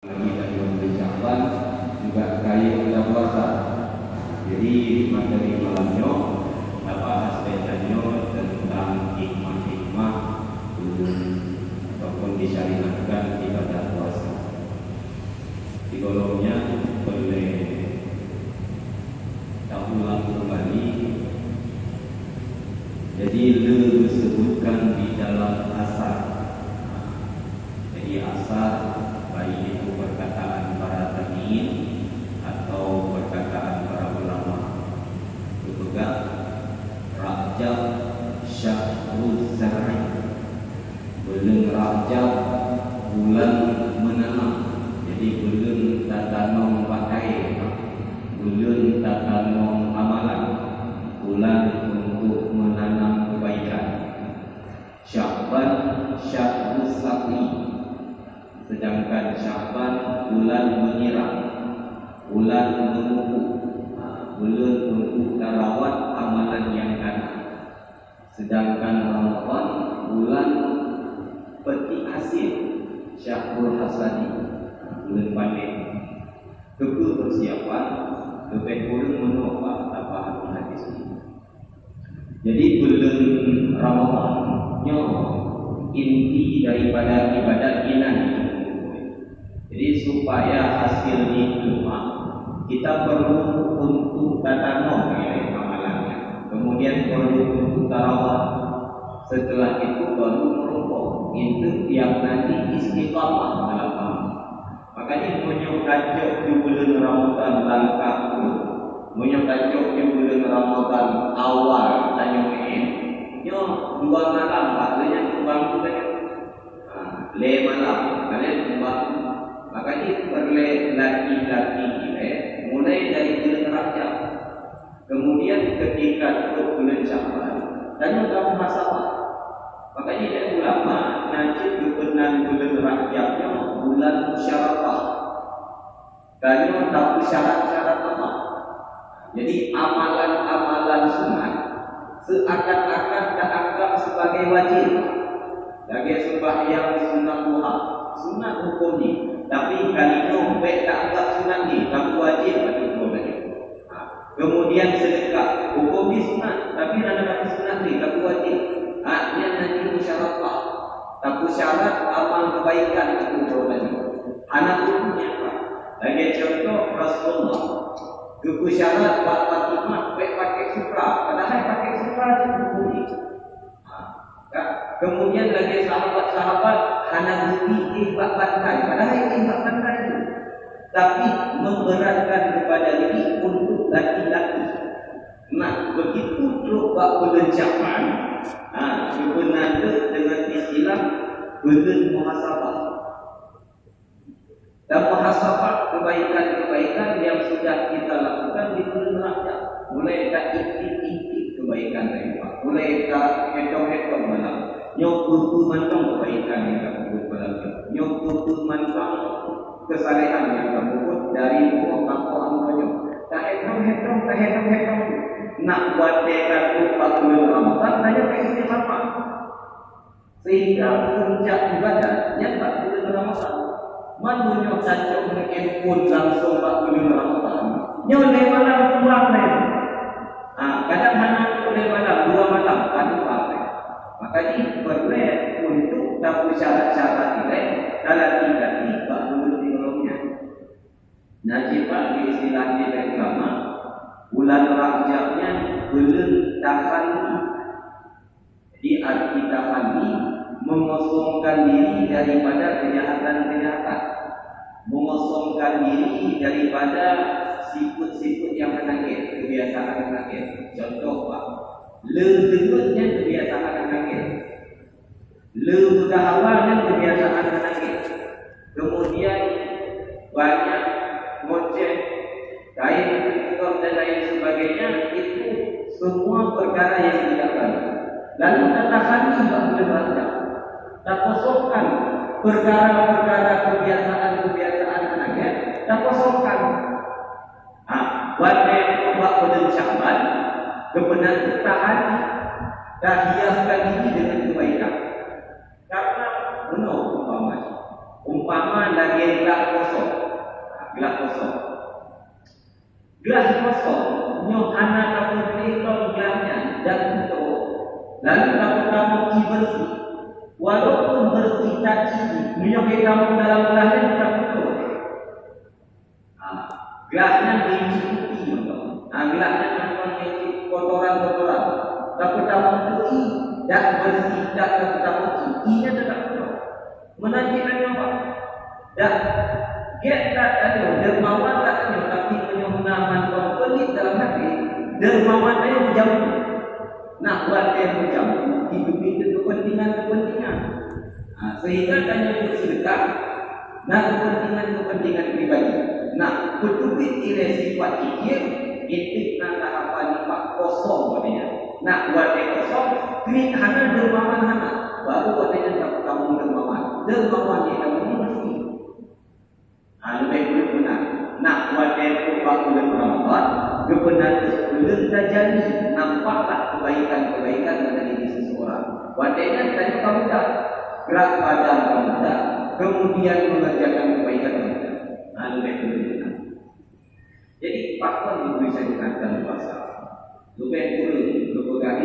Lagi dari bulan Sya'ban juga kaya bulan puasa. Jadi materi malamnya bahas tentang hikmah-hikmah ataupun disyariatkan ibadah puasa. Digolongnya oleh ulang kembali. Jadi disebutkan di dalam asar. Jadi asar baik itu perkataan para tabi'in atau perkataan para ulama. Itu juga Rajab Syahrul Zar'i, bulan Rajab bulan menanam. Jadi bulan tatanam pakai, bulan tatanam amalan, bulan untuk menanam kebaikan. Sya'ban Syahrul Sakri, sedangkan Sya'ban bulan menyiram, bulan menumbuh, bulan untuk tarawat amalan yang kanan. Sedangkan Ramadan bulan petik hasil, Syahrul Hasadi, bulan panen. Keku persiapan kebetulan menolak tambahan hadis ini. Jadi bulan Ramadan inti daripada ibadat inan. Jadi supaya hasil diterima, kita perlu untuk tatanam amalannya. Kemudian perlu untuk tarawat. Setelah itu baru merokok. Itu yang nanti istiqamah dalam amal. Makanya menyokacok di bulan Ramadan langkah menyokacok di bulan Ramadan awal tanya dua malam maknanya bangun tadi. Le malam kalian bangun. Makanya perle laki-laki mulai dari bulan Rajab. Kemudian ketika bulan Sya'ban dan kamu masalah. Makanya ada ulama nanti berkenan bulan Rajabnya bulan musyarakah. Dan tahu syarat-syarat apa. Jadi amalan-amalan sunat seakan-akan dianggap sebagai wajib. Lagi sembahyang sunat duha, sunat hukum ni. Tapi kalau baik tak anggap sunat ni, tak wajib bagi hukum lagi. Kemudian sedekah, hukum ni sunat, tapi nak bagi sunat ni tak wajib. Dia nanti musyarakah. Tapi syarat amal kebaikan itu hukum. Anak hukumnya apa? Lagi contoh Rasulullah. Buku syarat Pak Fatimah pakai sutra, padahal pakai sutra itu boleh. Kemudian lagi sahabat-sahabat hana bukti ihbak pantai, padahal ihbak pantai itu. Tapi memberatkan kepada diri untuk laki-laki. Nah, begitu coba bulan Sya'ban, sebenarnya dengan istilah bulan muhasabah. Dan muhasabah kebaikan-kebaikan yang sudah kita lakukan di bulan Rajab. Mulai tak inti-inti kebaikan mereka, mulai tak hetong-hetong malam. Nyok mantong kebaikan yang kamu buat malam. Nyok mantong kesalehan yang kamu buat dari umur tanpa banyak. Tak hetong-hetong. Nak buat dekat lupa bulan Ramadan, tanya ke istiqamah. Sehingga puncak ibadahnya tak bulan Ramadan. Man punya cacok dengan pun langsung 40 Ramadan. Nyoleh malam pulang leh. Kadang mana nyoleh malam 2 malam kan pulang. Makanya perlu untuk dapat syarat-syarat ini dalam tidak 40 sebelumnya. Najibah di istilah dari ulama bulan Rajabnya bulan tahani. Jadi arti tahani mengosongkan diri daripada kejahatan-kejahatan, mengosongkan diri daripada sifat-sifat yang menakut, kebiasaan menakut. Contoh Pak, dengarnya kebiasaan menakut, berdahawannya kebiasaan menakut, kemudian banyak ngoceh, kain tukar dan lain sebagainya, itu semua perkara yang tidak baik. Lalu katakan juga benar-benar tak kosongkan perkara-perkara kebiasaan-kebiasaan anaknya, tak kosongkan. Wajib buat bulan Sya'ban, kebenaran tahan, dah hiaskan diri dengan kebaikan. Karena benar umpama lagi tak kosong. gelas kosong. Gelas kosong, nyohana kamu pelitong gelasnya dan tutup. Lalu kamu bersih. Walaupun bersih tadi, menyohai kamu dalam gelasnya tetap tutup. Gelasnya dicuci, gelasnya memang kotoran-kotoran. Tapi kamu bersih dan bersih dan tetap bersih, ini tetap tutup. Menantikan apa? Dan get tak ada dermawan tak ada, tapi penyohnaman pelit dalam hati dermawan dia menjauh. Nak buat dia menjauh hidup itu kepentingan. Sehingga hanya untuk sedekah, nak kepentingan pribadi. Nak betul-betul ilai sifat kikir, itu nak tahapan pak kosong katanya. Nak buat dia kosong, kini hana dermawan hana, baru buat dia tak kamu dermawan. Dermawan dia kamu ini bersih. Lebih boleh benar. Nak buat dia bulan Ramadan, kebenaran belum terjadi. Nampaklah kebaikan-kebaikan ada di seseorang. Buat dia tadi kamu dah gerak badan kamu dah, kemudian mengerjakan kebaikan kamu dah. Lebih boleh benar. Jadi faktor yang bisa dikatakan puasa. Lebih boleh berpegang.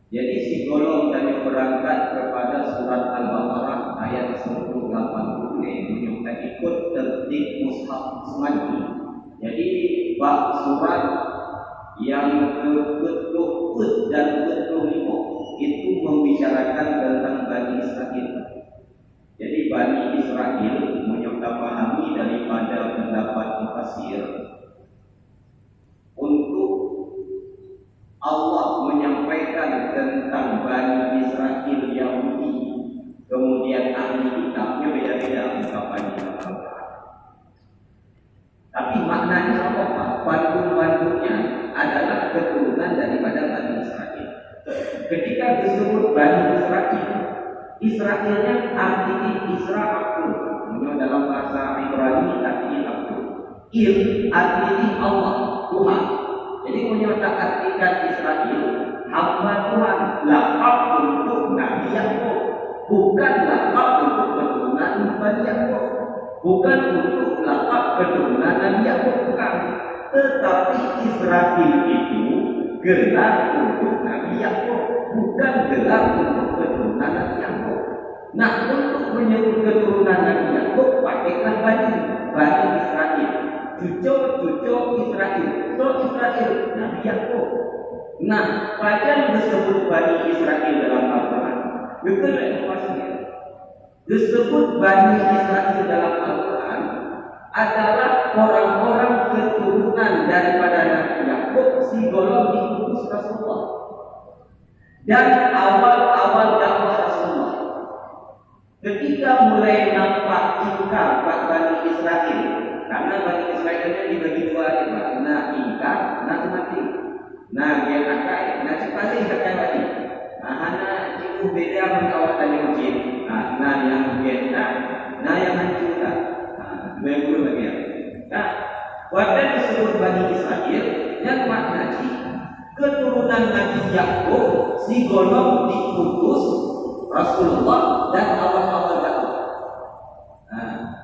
Jadi si golong tadi berangkat kepada surat Al-Baqarah ayat 180 yang ikut tertib mushaf semati. Jadi bab surat yang ke-40 dan ke-45 itu membicarakan tentang Bani Israel. Jadi Bani Israel menyepakati daripada pendapat mufassir untuk Allah menyampaikan tentang Bani Israel Yahudi, kemudian ahli kitabnya beda-beda ungkapannya. Tapi maknanya apa? Bandung-bandungnya adalah keturunan daripada Bani Israel. Ketika disebut Bani Israel, Israelnya artinya Isra Abdul. Dalam bahasa Ibrani artinya Abdul. Artinya Allah, Tuhan. Jadi menyatakan artikan Israel hamba Tuhan, lakab untuk Nabi Yakub, bukan lakab untuk keturunan Bani Yakub, bukan untuk lakab keturunan Nabi Yakub, bukan. Tetapi Israel itu gelar untuk Nabi Yakub, bukan gelar untuk keturunan Nabi Yakub. Nah, untuk menyebut keturunan Nabi Yakub pakailah Bani Israel. Cucu Israel, so Israel Nabi Yakub. Nah, pada disebut Bani Israel dalam Al-Quran, betul maksudnya. Disebut Bani Israel dalam Al-Quran adalah orang-orang keturunan daripada Nabi Yakub, si golong diutus Rasulullah. Dan awal-awal dakwah Rasulullah, ketika mulai nampak ingkar Bani Israel. Karena Bani Israel dibagi dua, nah ingkar, nah mati, nah dia nakai, nah cepat nakai lagi. Hana cikgu beda mengawal tanya ujian. Nah yang biasa, nah yang hancur tak. Berburu bagian. Nah, pada disebut Bani Israel yang maknanya keturunan Nabi Yakub, si golong diutus Rasulullah dan awal-awal dakwah.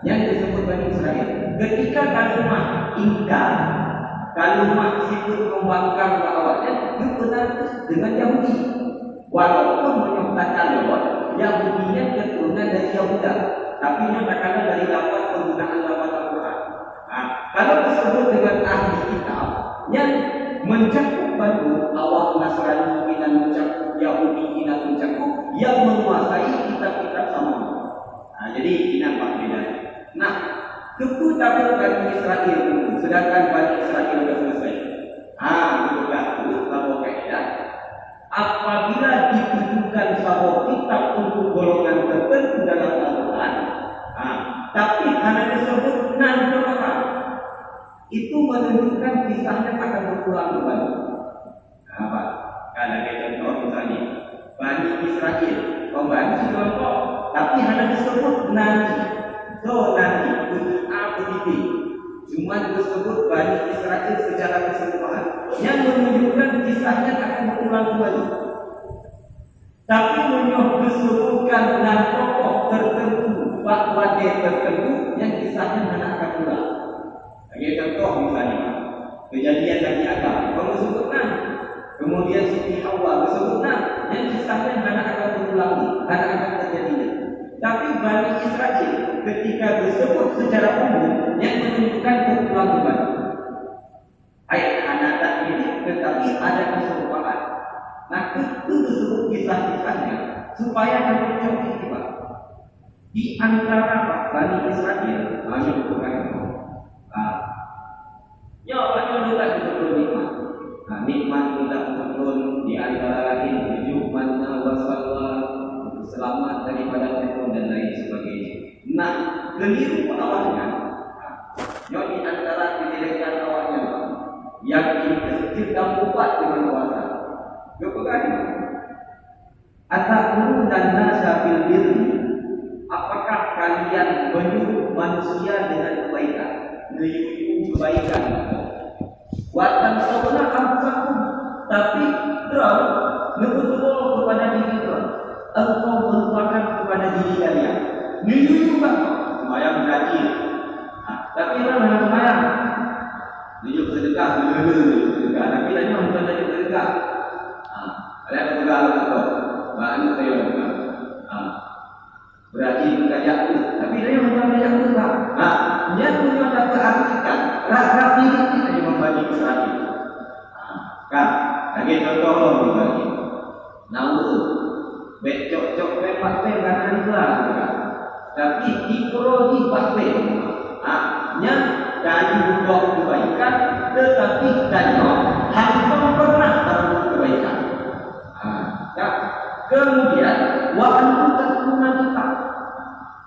Yang disebut Bani Israel. Ketika kalimat ingkar, kalimat sifat membangkang dakwahnya itu benar dengan Yahudi. Walaupun menyatakan bahwa Yahudinya keturunan dari Yahuda, tapi nyatakan dari lafaz penggunaan lafaz Al-Quran. Kalau disebut dengan ahli kitab yang mencakup batu awal Nasrani dan mencakup Yahudi dan mencakup yang menguasai kitab-kitab sama. Jadi ini nampak bedanya. Nah, keputusan Bani Israel itu, sedangkan Bani Israel sudah selesai. Betul kalau kaidah. Apabila ditujukan satu kitab untuk golongan tertentu dalam Al-Quran, tapi hanya disebut nan orang, itu menunjukkan kisahnya akan berulang kembali. Apa? Kalau kita contoh misalnya Bani Israel, Bani kelompok, tapi hanya disebut nanti. So nanti begitu. Cuma disebut Bani Israel secara keseluruhan yang menunjukkan kisahnya akan berulang kembali. Tapi disebutkan dengan tokoh tertentu, bahwa dia tertentu yang kisahnya akan Bagi contoh misalnya, kejadian Nabi Adam, kamu sebutkan. Kemudian Siti Hawa disebutkan, yang kisahnya anak akan berulangi, anak akan terjadinya. Tapi Bani Israel ketika disebut secara umum yang menunjukkan berulang kembali. Ayat anak tak ini tetapi ada keserupaan. Nah itu disebut kisah-kisahnya supaya kamu coba juga. Di antara Bani Israel banyak bukan. Ya banyak letak betul nikmat. Nah, nikmat tidak betul di antara lain tujuh mana wasallah selamat daripada Fir'aun dan lain sebagainya. Nah, keliru awalnya. Yang di antara kejelekan awalnya yang kita buat dengan kuasa. Kepegang. Ataku dan nasa bil birri. Apakah kalian menyuruh manusia dengan kebaikan? Menyuruh kebaikan. Watan sauna amsakum, tapi terlalu menuntut kepada diri terlalu. Engkau melupakan kepada diri kalian. Menyuruh semayang berhaji. Tapi orang nak semayang. Tunjuk sedekah, sedekah. Tapi tadi orang bukan tunjuk sedekah. Kalian sedekah betul. Banyak saya sedekah. Berhaji berkajak tu. Tapi tadi orang bukan kajak tu tak. Dia punya kata artikan. Rasa diri kita yang membagi Israel. Kan? Lagi contoh lagi. Nauru. Becok-cok pemak-pemak kanan juga. Tapi ikro di pakpe. Nya dari budak kebaikan, tetapi tanya hanya pernah tahu kebaikan. Kemudian wa'antu takuna kita.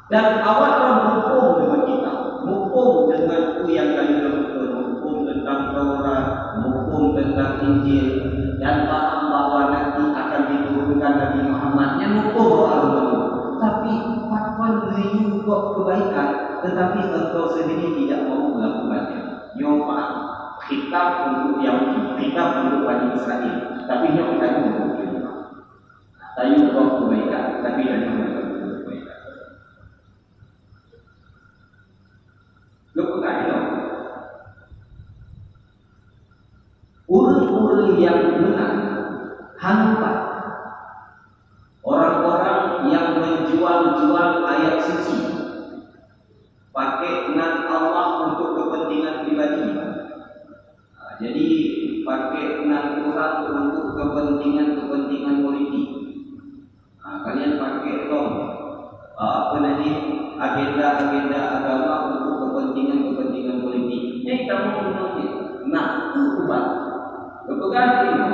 Dan awak menghukum dengan kita, menghukum dengan itu yang kalian lakukan, menghukum tentang Taurat, menghukum tentang Injil, dan paham bahawa nanti akan diturunkan Nabi Muhammad yang menghukum Allah. Tapi fatwa beliau buat kebaikan, tetapi engkau sendiri tidak mau melakukannya. Nyoba khitab untuk yang khitab untuk Bani Israel, tapi nyoba kita untuk kita. Tayu buat kebaikan, tapi tidak melakukan. Urut-urut yang benar hampa orang-orang yang menjual-jual ayat suci pakai nama Allah untuk kepentingan pribadi. Jadi pakai nama Quran untuk kepentingan politik. Kalian pakai agenda agama untuk kepentingan politik. Ini kamu mengerti? Nah, itu ubah. Kepegang ini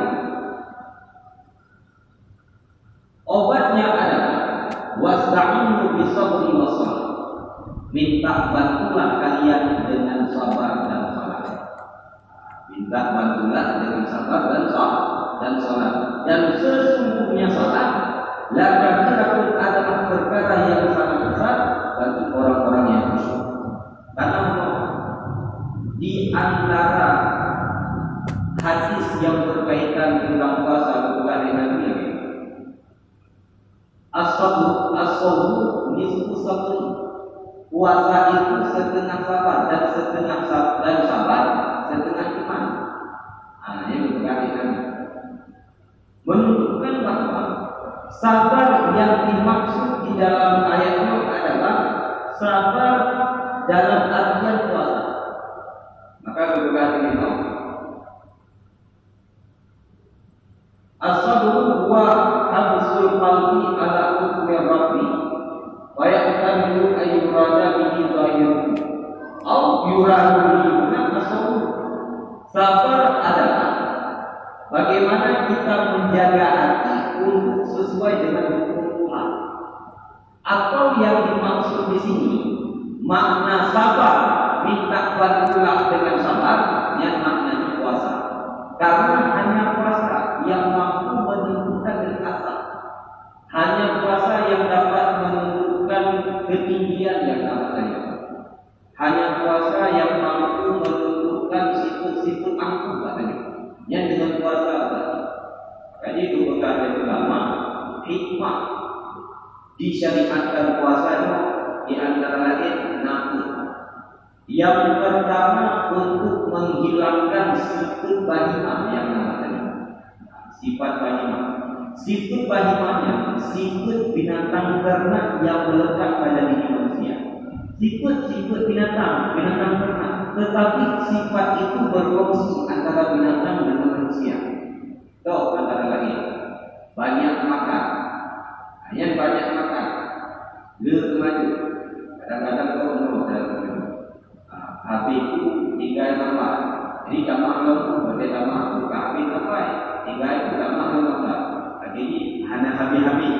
obatnya adalah wasta'inu bisabri wassalah. Minta bantulah kalian dengan sabar dan salat. Minta bantulah dengan sabar dan salat. Dan sesungguhnya salat la kabiratun adalah perkara yang sangat besar bagi orang-orang yang khusyuk. Karena di antara hadis yang berkaitan tentang puasa bukan dengan ini. As-sabr nisfu sabr. Puasa itu setengah sabar dan setengah sabar setengah iman. Ini berkaitan. Menunjukkan bahawa sabar yang dimaksud di dalam ayat ini adalah sabar dalam artian puasa. Maka berkaitan ini. As-sabru huwa habsul qalbi ala hukmi rabbi wa yaqtamilu ay yurada bihi dhahiru aw yuradu bihi as-sabr. Sabar adalah bagaimana kita menjaga hati untuk sesuai dengan hukum Tuhan. Atau yang dimaksud di sini makna sabar, minta bantulah dengan sabar, yang maknanya puasa. Karena hanya puasa yang mampu menentukan asal. Hanya puasa yang dapat menentukan ketinggian yang namanya. Hanya puasa yang mampu menentukan sifat-sifat angkuh katanya. Yang dengan puasa tadi. Jadi itu berkata ulama hikmah disyariatkan puasanya di antara lain nafsu. Yang pertama untuk menghilangkan sifat bahimah yang nama tadi. Sifat bahimah. Sifat bahimahnya sifat binatang ternak yang melekat pada diri manusia. Sifat-sifat binatang ternak, tetapi sifat itu berfungsi antara binatang dengan manusia. Tahu antara lain banyak makan, hanya banyak makan, dia maju. Kadang-kadang kau menurut habis itu tinggal tambah. Jadi tambah lama, berarti tambah buka habis sampai tinggal itu tambah lama. Jadi hanya habis-habis.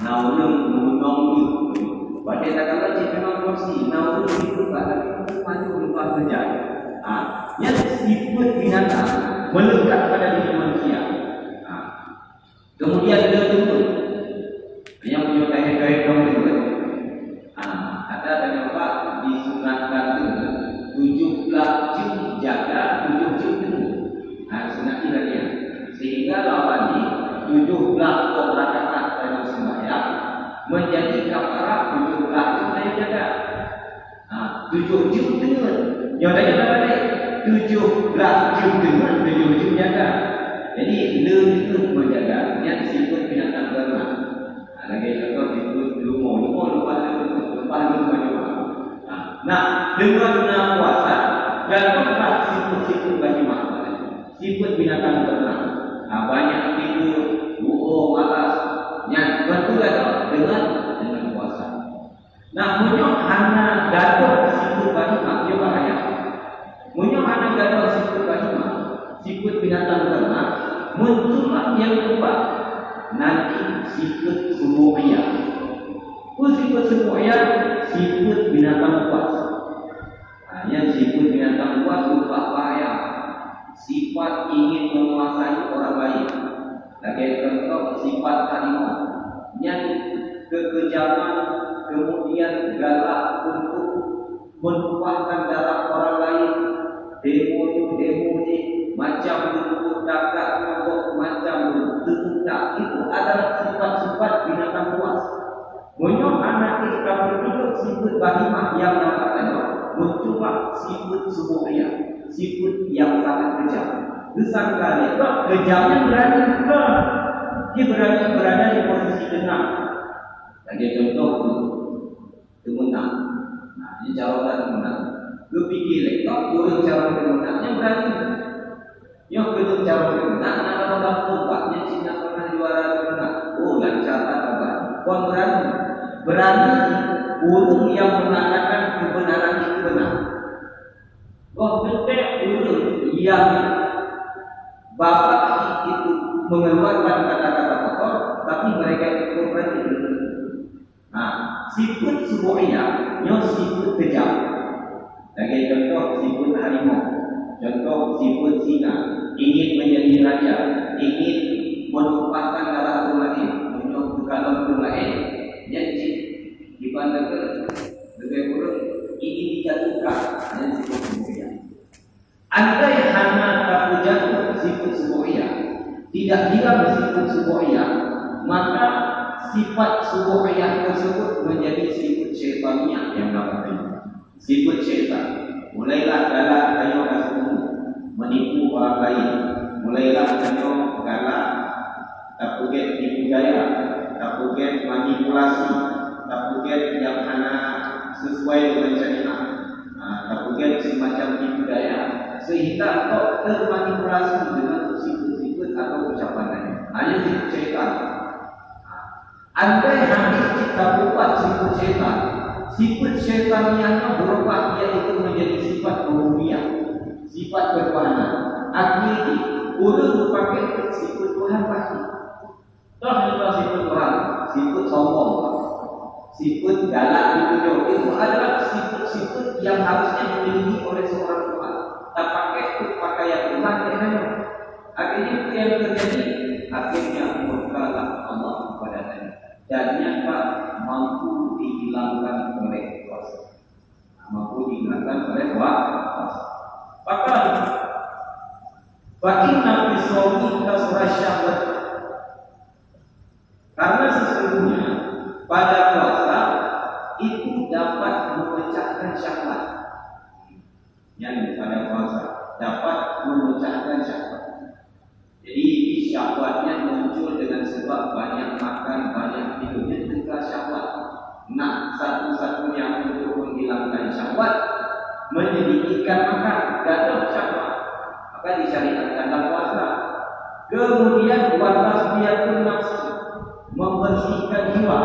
Naulung mengunong itu. Berarti tak kala cik memang kursi. Naulung itu pada maju lupa kerja. Yang sifat binatang melekat pada diri manusia. Kemudian dia tuntut. Yang punya kaya-kaya dong itu. Ada apa disunatkan itu 17 jam jaga 7 jam itu. Sunat dia. Sehingga lawan ini 17 rakaat dari sembahyang menjadi kafarah 17 jam saya jaga. 7 jam dengan yang lain apa lagi? 17 jam dengan 7 jam jaga. Jadi lebih itu menjaga yang sifat binatang ternak. Lagi contoh itu lumur lepas nah, dengan puasa dan tempat sifat-sifat bahimah, sifat binatang ternak. Banyak tidur, malas, yang betul ada dengan puasa. Nah, munyok hana gaduh sifat bahimah dia bahaya. Munyok hana gaduh sifat bahimah, sifat binatang ternak muncullah yang kedua nanti sifat semuanya. Sifat semuanya sifat binatang puas. Yang sifat binatang puas berupa bahaya. Sifat ingin menguasai orang lain. Lagi contoh sifat harimau yang kekejaman kemudian galak untuk menumpahkan darah orang lain. Demo ni macam bentuk kakak macam bentuk tak. Itu adalah sifat-sifat binatang puas. Munyok anak kita berduduk sifat bahimah yang nampaknya muncullah sifat semuanya, sifat yang sangat kejam. Besar kali, kejamnya berani juga. Dia berani berada di posisi tenang. Lagi contoh kemenang. Ini jawaban kemenang. Kepikir lekap turun cara kemenangnya berani. Yang kedua cara kemenang ada orang tempatnya Cina pernah juara kemenang. Lancar apa? Kau berani urung yang mengatakan kebenaran itu benar. Betul urung yang bapak itu mengeluarkan kata-kata kotor, tapi mereka itu berani. Sifat semuanya, sifat kejam. Lagi contoh sifat harimau, contoh sifat singa, ingin menjadi raja, ingin menumpahkan darah orang lain, untuk kalau orang lain, jadi dipandangkan lebih kurang ingin dijatuhkan dan sifat semuanya. Andai hanya tak jatuh sifat semuanya, tidak hilang sifat semuanya, maka sifat semuanya tersebut menjadi sifat syaitaniyah yang namanya sifat syaitan. Mulailah galak kayu asmu menipu orang lain, mulailah kayu galak tak puget tipu daya, tak puget manipulasi, tak puget yang hanya sesuai dengan syariat, tak puget semacam tipu daya sehingga kau termanipulasi dengan sifat-sifat atau ucapannya. Hanya sifat syaitan. Andai hadis kita buat sifat syaitan, sifat syaitannya berubah dia itu menjadi sifat rububiyah, sifat berkuasa. Akhirnya urut pakai sifat Tuhan pasti. Toh juga sifat Tuhan, sifat sombong, sifat galak itu adalah sifat-sifat yang harusnya dimiliki oleh seorang Tuhan. Tak pakai pakaian Tuhan, akhirnya itu yang terjadi. Akhirnya murkalah Allah kepada Nabi. Dan nyata mampu dihilangkan oleh kuasa, mampu dihilangkan oleh kuasa. Bahkan bagaimana fisromi kasrah syahwat, karena sesungguhnya pada puasa itu dapat memecahkan syahwat. yang pada puasa dapat memecahkan syahwat. Jadi syahwatnya muncul dengan sebab banyak makan, banyak tidurnya juga syahwat. Nah, satu-satunya untuk menghilangkan syahwat menyedikitkan makan, gagal syahwat. Maka disyariatkan dalam puasa. Kemudian watasbiyatul nafs, membersihkan jiwa.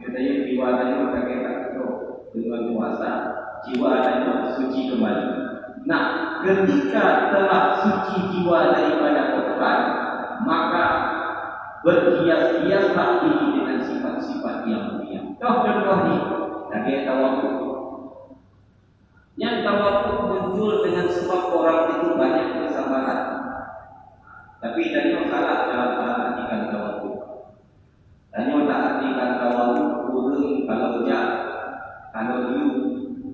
Katanya jiwa dan kita dengan puasa, jiwa dan suci kembali. Nah, ketika telah suci jiwa daripada kotoran, maka berhias-hiaslah diri dengan sifat-sifat yang mulia. Contoh ni, lagi tawafuk. Yang tawafuk muncul dengan sebab orang itu banyak kesabaran. Tapi Daniel salah dalam artikan tawafuk. Daniel tak artikan tawafuk kurang kalau dia, kalau you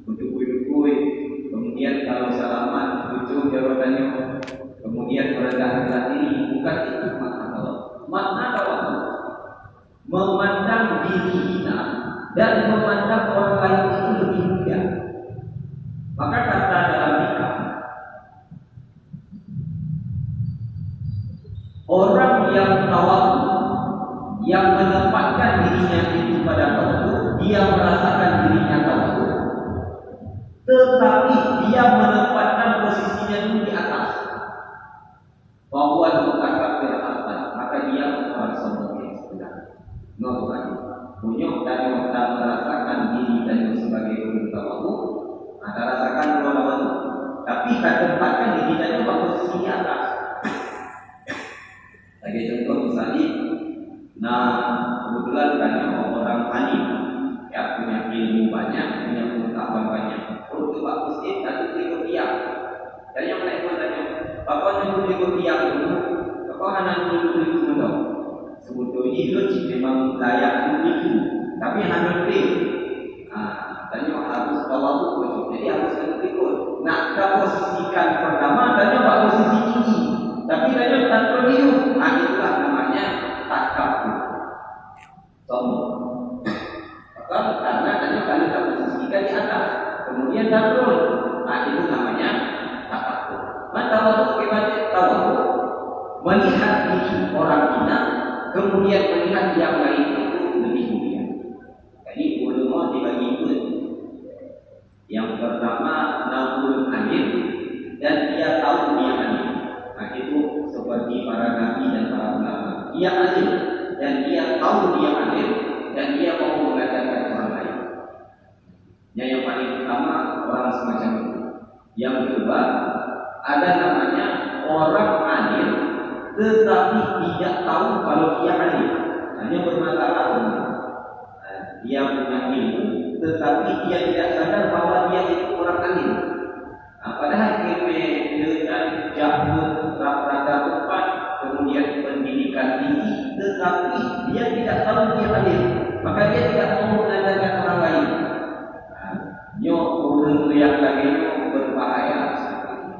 untuk kuy-kuy. Kemudian kalau salaman ujung jawabannya, kemudian merendahkan diri, bukan itu makna Allah. Makna Allah memandang diri kita dan memandang orang lain itu lebih mulia. Maka kata dalam nikah, orang yang tawadhu, yang menempatkan dirinya itu pada tawadhu, dia merasakan dirinya tawadhu. Tetapi dia menempatkan posisinya itu di atas. Bahwa bukan berharta, maka dia orang sombong yang sebenarnya. Bukan. Punyok dan tak merasakan diri dan sebagai guru tawadhu, ada rasakan tawadhu. Tapi tak tempatkan diri dan posisi di atas. Lagi contoh misalnya, nah kebetulan banyak orang alim, ya punya ilmu banyak, punya pengetahuan banyak. Untuk Pak Masjid tadi ikut tiang. Dan yang lain tanya, Bapak yang ikut tiang dulu, Bapak hanya dulu dong. Sebetulnya itu memang layak itu, tapi hanya beli. Tanya harus tahu itu, jadi harus ikut. Nak posisikan pertama, tanya Pak posisi tinggi, tapi tanya tak perlu. Itulah namanya takabur. Sombong. Maka karena tanya kali tak posisikan di atas. Kemudian tabrul, itu namanya takabur. Tawadhu bagaimana? Tawadhu melihat diri orang kita, kemudian melihat yang lain itu lebih mulia. Jadi ulama dibagi dua. Yang pertama nabul alim, dan dia tahu dia alim. Nah itu seperti para nabi dan para ulama. Dia alim dan dia tahu dia alim dan dia mau mengajarkan orang lain. Yang paling utama orang semacam itu. Yang kedua ada namanya orang alim tetapi tidak tahu kalau dia alim. Hanya bermasalah. Dia punya ilmu tetapi dia tidak sadar bahwa dia itu orang alim. Padahal ilmu dengan jahul rata-rata tempat, kemudian pendidikan tinggi, tetapi dia tidak tahu dia alim. Maka dia tidak mau mengajarkan orang lain. Nyok urung lihat lagi berbahaya.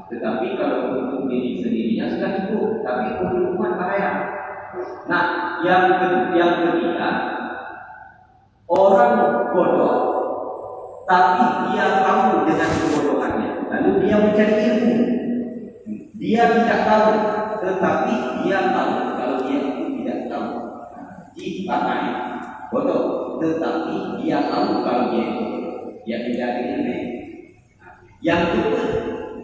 Tetapi kalau untuk diri sendirinya sudah cukup. Tapi untuk umat bahaya. Nah, yang ketiga, orang bodoh, tapi dia tahu dengan kebodohannya. Lalu dia mencari ilmu. Dia tidak tahu, tetapi dia tahu kalau dia itu tidak tahu. Jika bodoh, tetapi dia tahu kalau dia itu. Dia tidak ilmu. Yang kedua,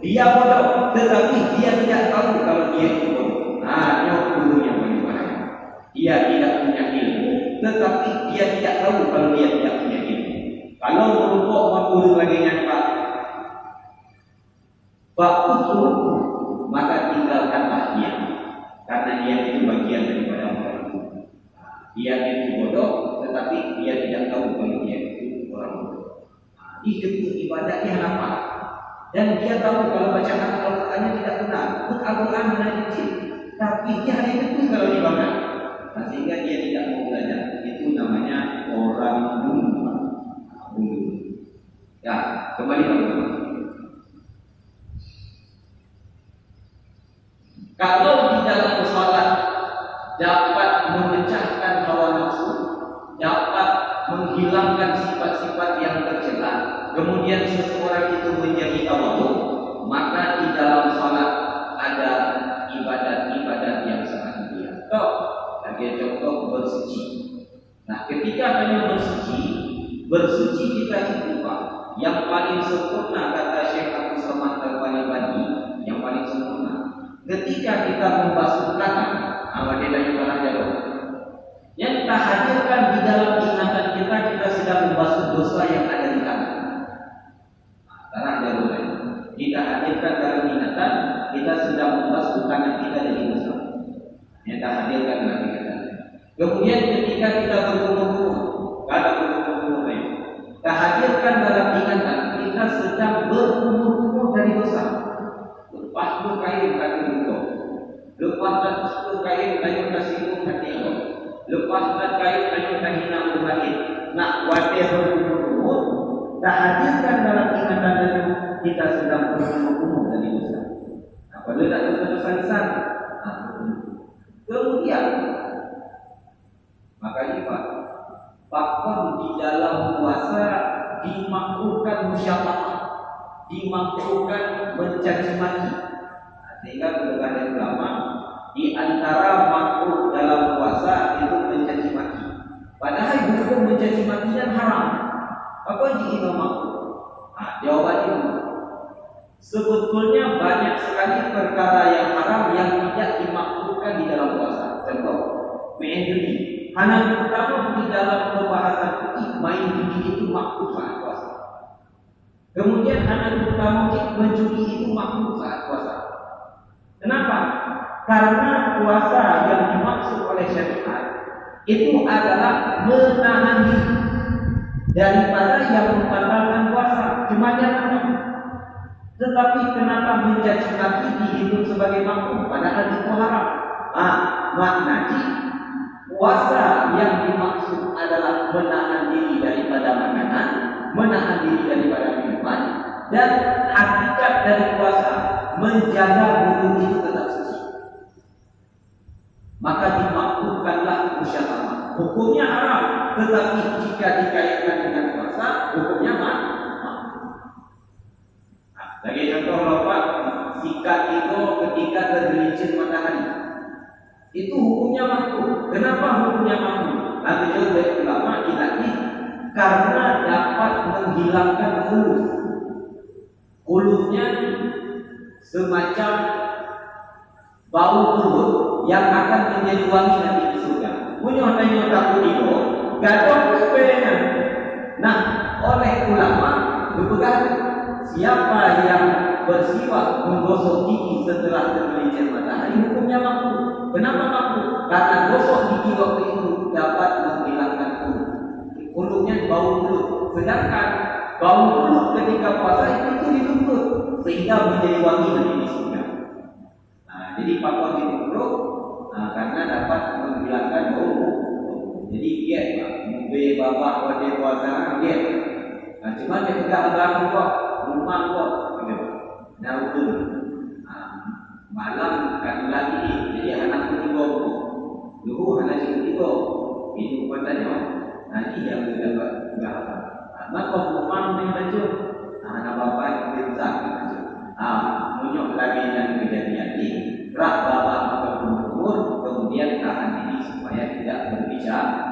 dia bodoh, tetapi dia tidak tahu kalau dia itu bodoh. Nyok guru yang bagaimana? Dia tidak punya ilmu, tetapi dia tidak tahu kalau dia tidak punya ilmu. Kalau merupuk guru lagi nyampak, Bakutu, maka tinggalkanlah dia, karena dia itu bagian daripada orang itu. Dia itu bodoh, tetapi dia tidak tahu kalau dia itu orang bodoh. Itu ibadahnya apa? Dan dia tahu kalau bacaan Al-Qurannya tidak benar. Al-Quran benar kecil, tapi dia hanya itu kalau dibaca. Sehingga dia tidak mau belajar. Itu namanya orang bundu. Ya, kembali teman-teman. Kalau di dalam sholat dapat memecahkan hawa nafsu, dapat menghilangkan sifat-sifat yang tercela, kemudian kemudian seseorang itu menjadi tawadhu, maka di dalam salat ada ibadat-ibadat yang sangat mulia. Bagi contoh bersuci. Nah, ketika hanya bersuci kita itu Pak, yang paling sempurna kata Syekh Abdul Samad Al-Balibani, yang paling sempurna. Ketika kita membasuh tangan, dia tanya pada jawab. Yang kita hadirkan di dalam ingatan kita sedang membasuh dosa yang ada di tangan. Tanah jauh. Kita hadirkan dalam ingatan kita sedang membasuh tangan kita dari dosa. Yang kita hadirkan dalam ingatan. Kemudian ketika kita berkumur-kumur, kita hadirkan dalam ingatan kita sedang berkumur-kumur dari dosa. Lepas tu kain kaki untuk, lepas tu kain kayu kasih hati itu, lepas tu kain kayu kasih nama baik. Nak wadah berkumur-kumur, kita hadirkan dalam ingatan itu kita sedang berkumur-kumur dari dosa. Apabila tak dosa-dosa besar, kemudian makanya Pak, bahkan di dalam puasa dimakruhkan musyawarah, dimakruhkan mencaci maki. Sehingga berbagai ulama di antara makruh dalam puasa itu mencaci maki. Padahal hukum mencaci makinya haram. Apa yang itu makruh? Jawaban itu sebetulnya banyak sekali perkara yang haram yang tidak dimakruhkan di dalam puasa. Contoh, main judi. Hanya pertama di dalam pembahasan fikih main judi itu makruh saat puasa. Kemudian hanya pertama menjudi itu makruh saat puasa. Kenapa? Karena puasa yang dimaksud oleh syariat itu adalah menahan diri daripada yang membatalkan puasa. Cuma jangan. Tetapi kenapa mencaci maki dihitung sebagai makruh padahal itu haram? Maknanya puasa yang dimaksud adalah menahan diri daripada makanan, menahan diri daripada minuman, dan hakikat dari puasa menjaga mulut itu tetap suci. Maka dimakruhkanlah musyawarah. Hukumnya haram, tetapi jika dikaitkan dengan puasa, hukumnya makruh. Bagi contoh Bapak, sikat itu ketika tergelincir matahari. Itu hukumnya makruh. Kenapa hukumnya makruh? Nanti dari ulama dilaki karena dapat menghilangkan khuluf. Khulufnya semacam bau mulut yang akan menjadi wangi nanti di surga. Punya tanya takut itu, gadong kepengen. Nah, oleh ulama berpegang siapa yang bersiwak menggosok gigi setelah tergelincir matahari hukumnya makruh. Kenapa makruh? Karena gosok gigi waktu itu dapat menghilangkan khuluf. Khulufnya bau mulut. Sedangkan bau mulut ketika puasa itu dituntut sehingga menjadi wangi nanti di surga. Jadi fatwa makruh karena dapat menghilangkan bau. Jadi dia mube bapak pada puasa dia. Cuma dia pegang agama kok, rumah kok, gitu. Nah itu malam kan lagi, jadi anak ketiga, dulu anak ketiga, itu katanya nanti yang enggak apa. Maka rumah yang baju, anak bapak kita baju. Muncul lagi yang kejadian ini, rak bapak umur kemudian tahan diri supaya tidak berbicara.